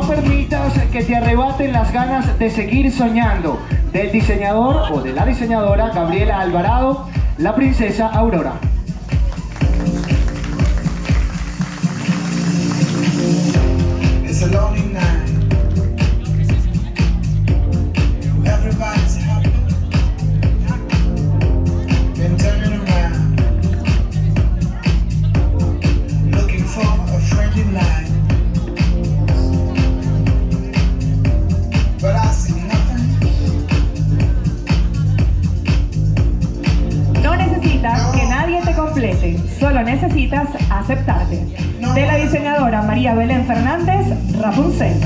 permitas que te arrebaten las ganas de seguir soñando. Del diseñador o de la diseñadora Gabriela Alvarado, la princesa Aurora. It's a lonely night. Everybody's happy. Been turning around, looking for a friendly light. But I see nothing. No necesitas que nadie te complete, solo necesitas aceptarte. De la diseñadora María Belén Fernández, Rapunzel.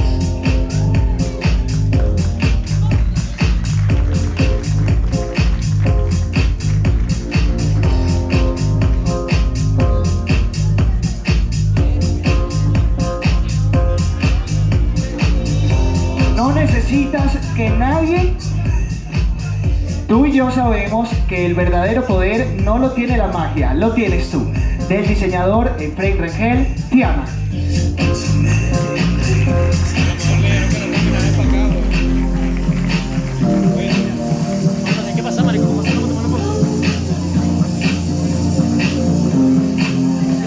No necesitas que nadie... Tú y yo sabemos que el verdadero poder no lo tiene la magia, lo tienes tú. Del diseñador Efraín Rangel, Tiana. ¿Qué pasa, marico? ¿Qué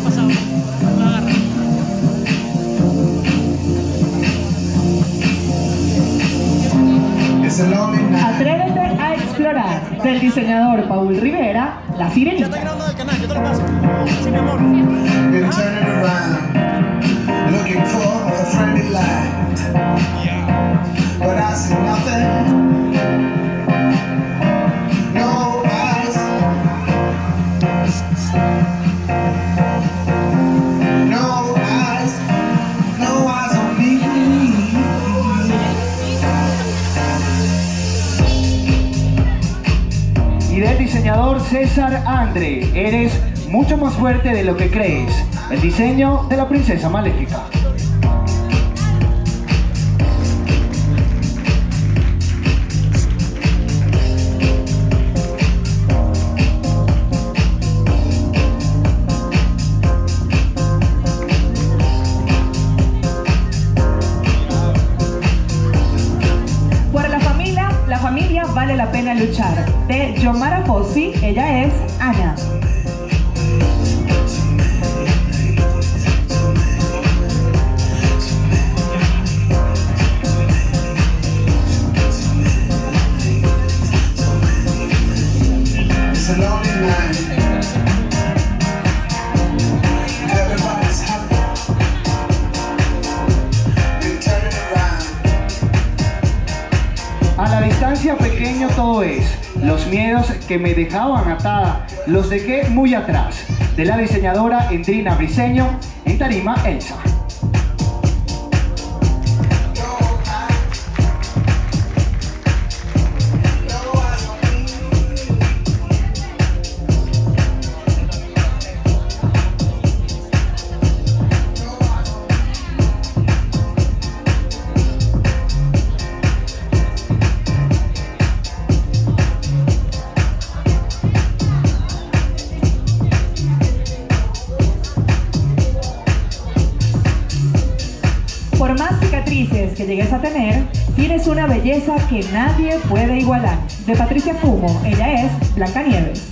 pasa? La agarra. It's a lonely night. Atrévete a explorar. Del diseñador Paul Rivera, La Ya Sirenita. está grabando el canal, yo te lo paso. Sí, mi amor. Been turning around, looking for a friendly light. But I see nothing. No eyes. No eyes. No eyes on me. Y del diseñador César Andre, eres mucho más fuerte de lo que crees. El diseño de la princesa maléfica. Por la familia vale la pena luchar. De Yomara Fossi, ella es Ana. It's a lonely night. Everybody's happy. Been turning around. A la distancia pequeño todo es. Los miedos que me dejaban atada, los dejé muy atrás. De la diseñadora Endrina Briceño, en tarima Elsa. Por más cicatrices que llegues a tener, tienes una belleza que nadie puede igualar. De Patricia Fumo, ella es Blancanieves.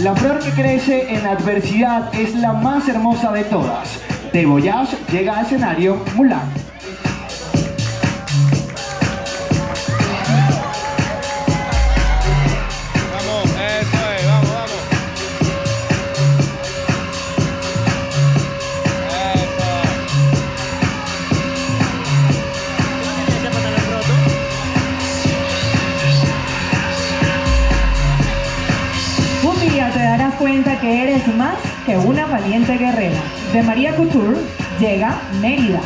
La flor que crece en la adversidad es la más hermosa de todas. De Voyage llega al escenario Mulan. Vamos, eso es, vamos, vamos. Ese pantalón roto. Un día te darás cuenta que eres más que una valiente guerrera. De María Couture llega Mérida.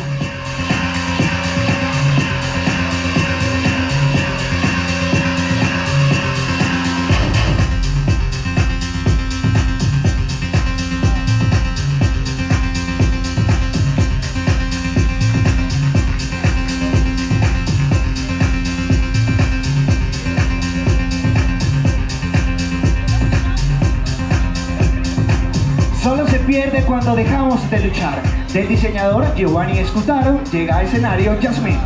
pierde cuando dejamos de luchar. Del diseñador Giovanni Escutaro llega a escenario Jasmine.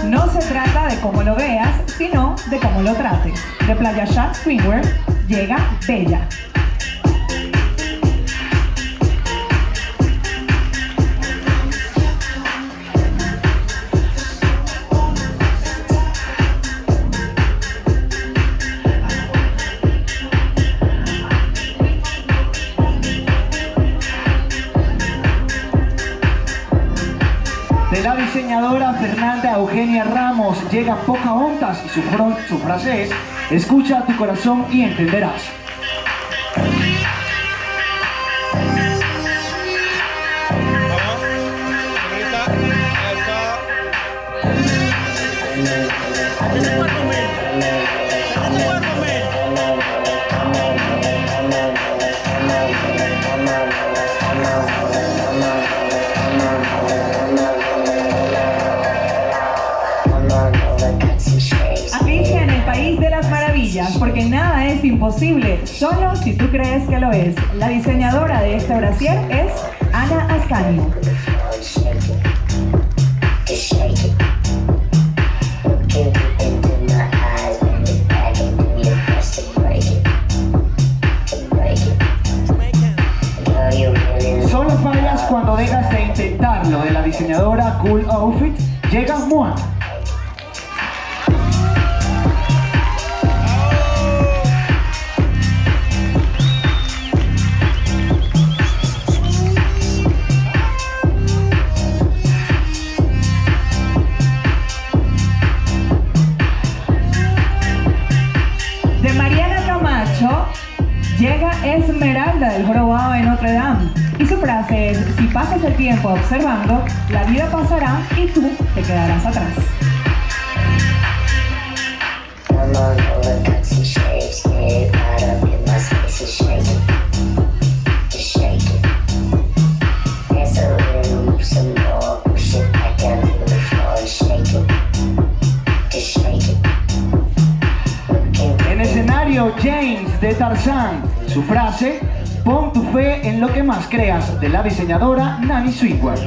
No se trata de cómo lo veas, sino de cómo lo trates. De Playa Shack Swimwear llega Bella. De la diseñadora Fernanda Eugenia Ramos llega Pocahontas y su frase es: escucha tu corazón y entenderás. Vamos. Sonrisa. Eso. Aquí se puede comer. Aquí se puede comer. Alicia en el País de las Maravillas, porque nada es imposible, solo si tú crees que lo es. La diseñadora de este brasier es Ana Ascanio. Solo fallas cuando dejas de intentarlo. De la diseñadora Cool Outfit llega Moana. De Mariana Camacho llega Esmeralda del Jorobado de Notre Dame. Y su frase es: si pasas el tiempo observando, la vida pasará y tú te quedarás atrás. En escenario James de Tarzán. Su frase: pon tu fe en lo que más creas. De la diseñadora Nani Swimwear.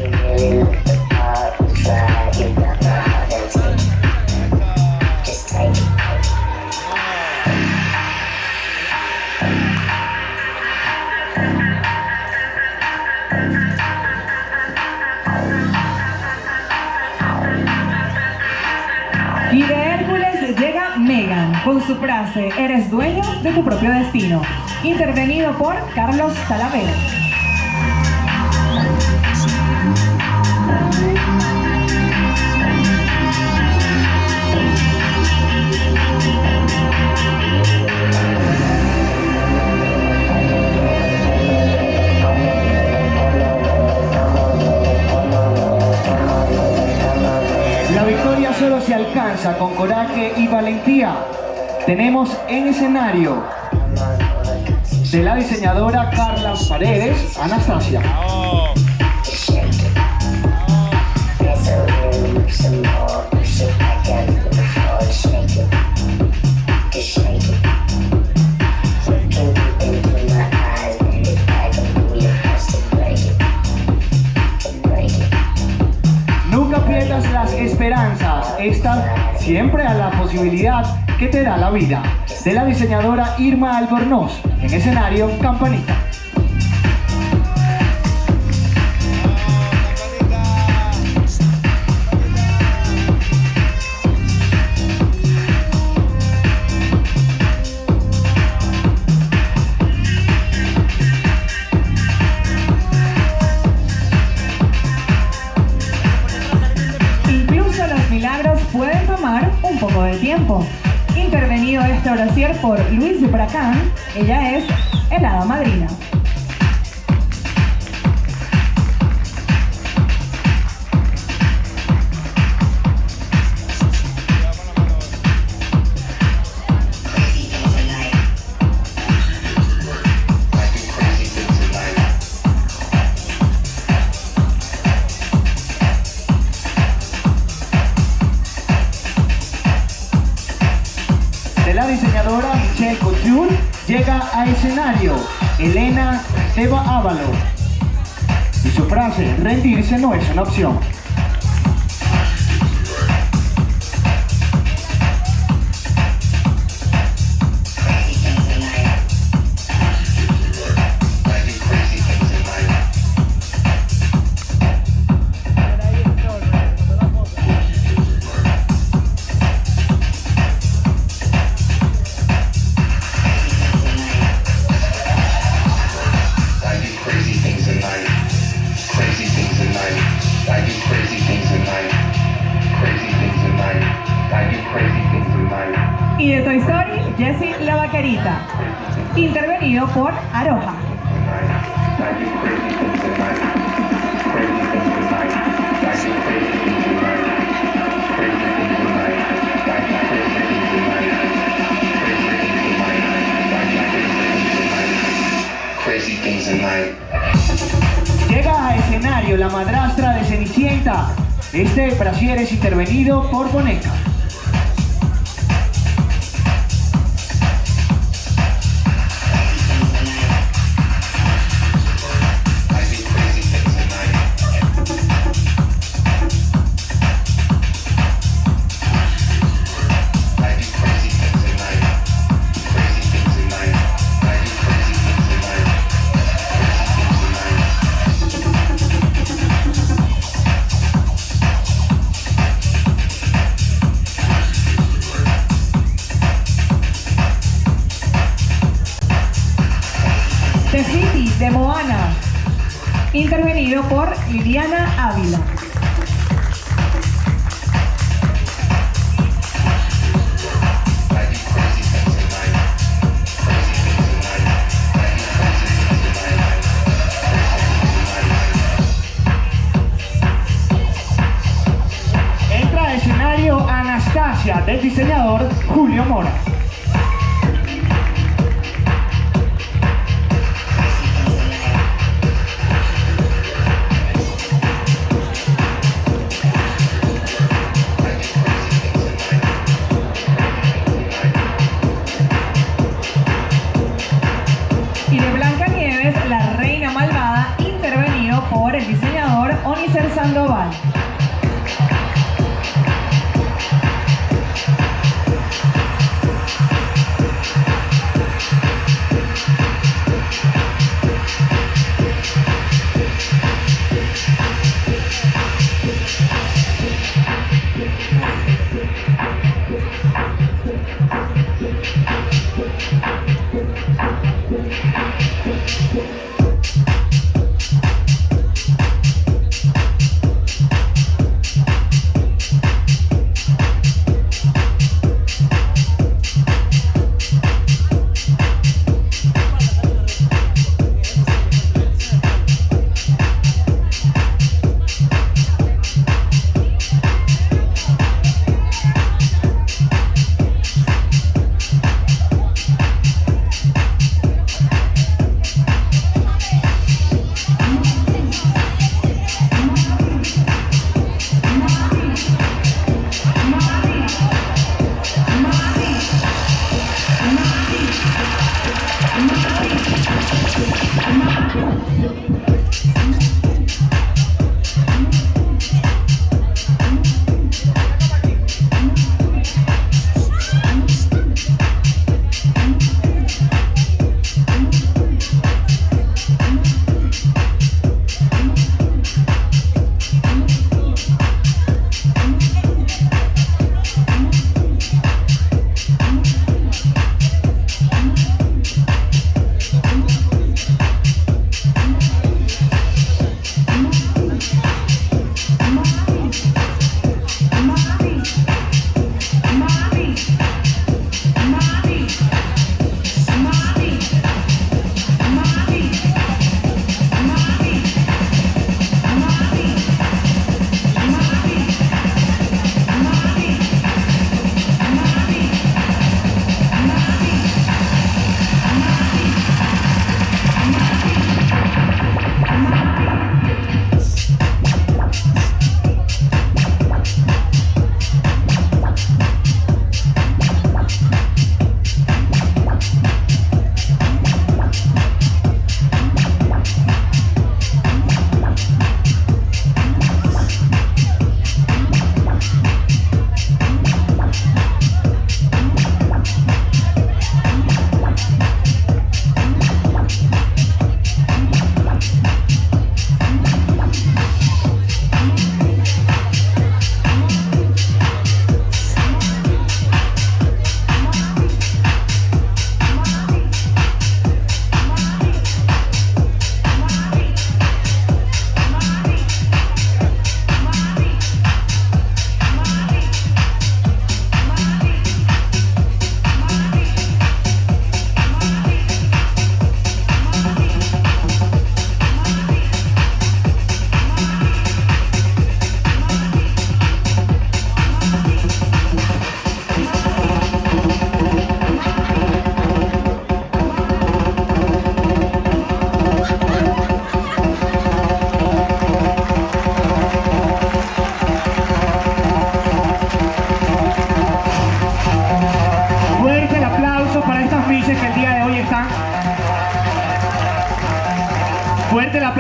Y de Hércules llega Megan con su frase: eres dueño de tu propio destino. Intervenido por Carlos Talavera. La victoria solo se alcanza con coraje y valentía. Tenemos en escenario de la diseñadora Carla Paredes, Anastasia. Vamos. Nunca pierdas las esperanzas. Esta siempre a la posibilidad que te da la vida. De la diseñadora Irma Albornoz. En escenario, Campanita. Incluso los milagros pueden tomar un poco de tiempo. Intervenido este brasier por Luis Bracán, ella es el hada madrina. La diseñadora Michelle Couture llega a escenario Elena Eva Ávalo y su frase: rendirse no es una opción. Y de Toy Story, Jessie la Vaquerita, intervenido por Aroha. Llega a escenario la madrastra de Cenicienta. Este brasier es intervenido por Boneca. Tefiti de Moana, intervenido por Liliana Ávila. Entra a escenario Anastasia del diseñador Julio Mora. Y de Blancanieves, la reina malvada, intervenido por el diseñador Onicer Sandoval.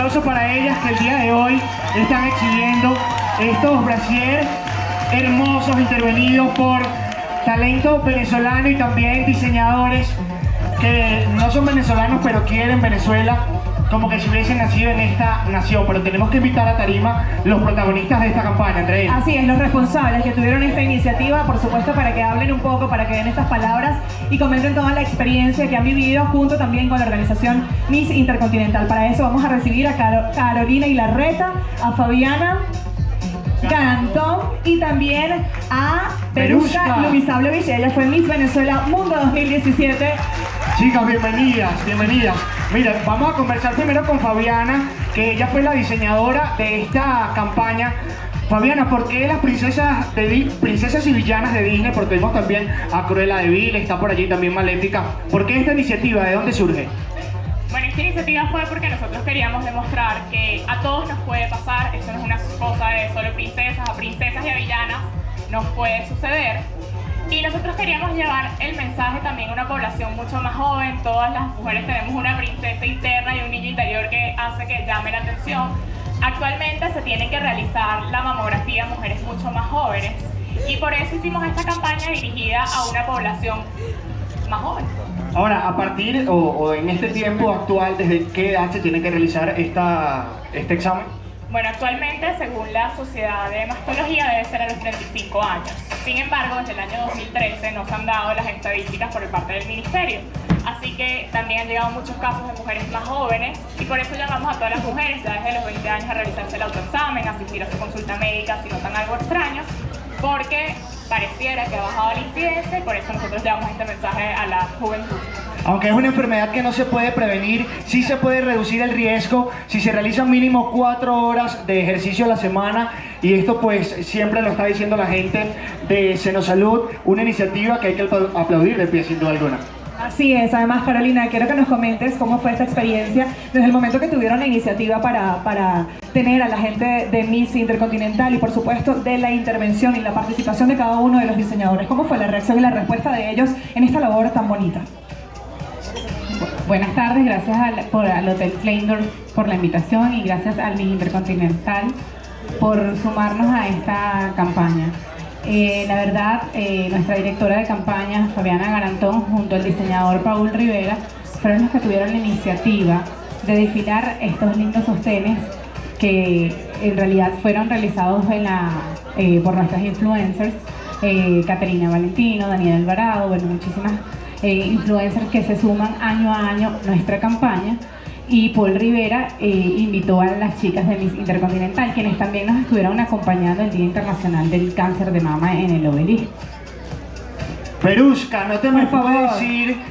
aplauso para ellas que el día de hoy están exhibiendo estos brasier hermosos intervenidos por talento venezolano y también diseñadores que no son venezolanos pero quieren Venezuela como que si hubiesen nacido en esta nación. Pero tenemos que invitar a tarima los protagonistas de esta campaña, entre ellos. Así es, los responsables que tuvieron esta iniciativa, por supuesto, para que hablen un poco, para que den estas palabras y comenten toda la experiencia que han vivido, junto también con la organización Miss Intercontinental. Para eso vamos a recibir a Carolina Ilarreta, a Fabiana Garantón y también a Perushka Lumisavlovich. Ella fue Miss Venezuela Mundo 2017. Chicas, bienvenidas, bienvenidas. Mira, vamos a conversar primero con Fabiana, que ella fue la diseñadora de esta campaña. Fabiana, ¿por qué las princesas y villanas de Disney? Porque vimos también a Cruella de Vil, está por allí también Maléfica. ¿Por qué esta iniciativa? ¿De dónde surge? Bueno, esta iniciativa fue porque nosotros queríamos demostrar que a todos nos puede pasar. Esto no es una cosa de solo princesas, a princesas y a villanas nos puede suceder. Y nosotros queríamos llevar el mensaje también a una población mucho más joven. Todas las mujeres tenemos una princesa interna y un niño interior que hace que llame la atención. Actualmente se tiene que realizar la mamografía a mujeres mucho más jóvenes y por eso hicimos esta campaña dirigida a una población más joven. Ahora, a partir o en este tiempo actual, ¿desde qué edad se tiene que realizar este examen? Bueno, actualmente, según la Sociedad de Mastología, debe ser a los 35 años. Sin embargo, desde el año 2013 no se han dado las estadísticas por parte del Ministerio. Así que también han llegado muchos casos de mujeres más jóvenes y por eso llamamos a todas las mujeres ya desde los 20 años a realizarse el autoexamen, asistir a su consulta médica si notan algo extraño, porque pareciera que ha bajado la incidencia y por eso nosotros llevamos este mensaje a la juventud. Aunque es una enfermedad que no se puede prevenir, sí se puede reducir el riesgo si se realizan mínimo 4 horas de ejercicio a la semana, y esto pues siempre lo está diciendo la gente de Senosalud, una iniciativa que hay que aplaudir de pie sin duda alguna. Así es, además Carolina, quiero que nos comentes cómo fue esta experiencia desde el momento que tuvieron la iniciativa para tener a la gente de Miss Intercontinental y por supuesto de la intervención y la participación de cada uno de los diseñadores. ¿Cómo fue la reacción y la respuesta de ellos en esta labor tan bonita? Buenas tardes, gracias al Hotel Kleindorf por la invitación y gracias al Miss Intercontinental por sumarnos a esta campaña. La verdad, nuestra directora de campaña, Fabiana Garantón, junto al diseñador Paul Rivera, fueron los que tuvieron la iniciativa de desfilar estos lindos sostenes que en realidad fueron realizados por nuestras influencers, Caterina Valentino, Daniela Alvarado, bueno, muchísimas influencers que se suman año a año a nuestra campaña. Y Paul Rivera invitó a las chicas de Miss Intercontinental, quienes también nos estuvieron acompañando el Día Internacional del Cáncer de Mama en el Obelisco. Perushka, no te me puedes decir...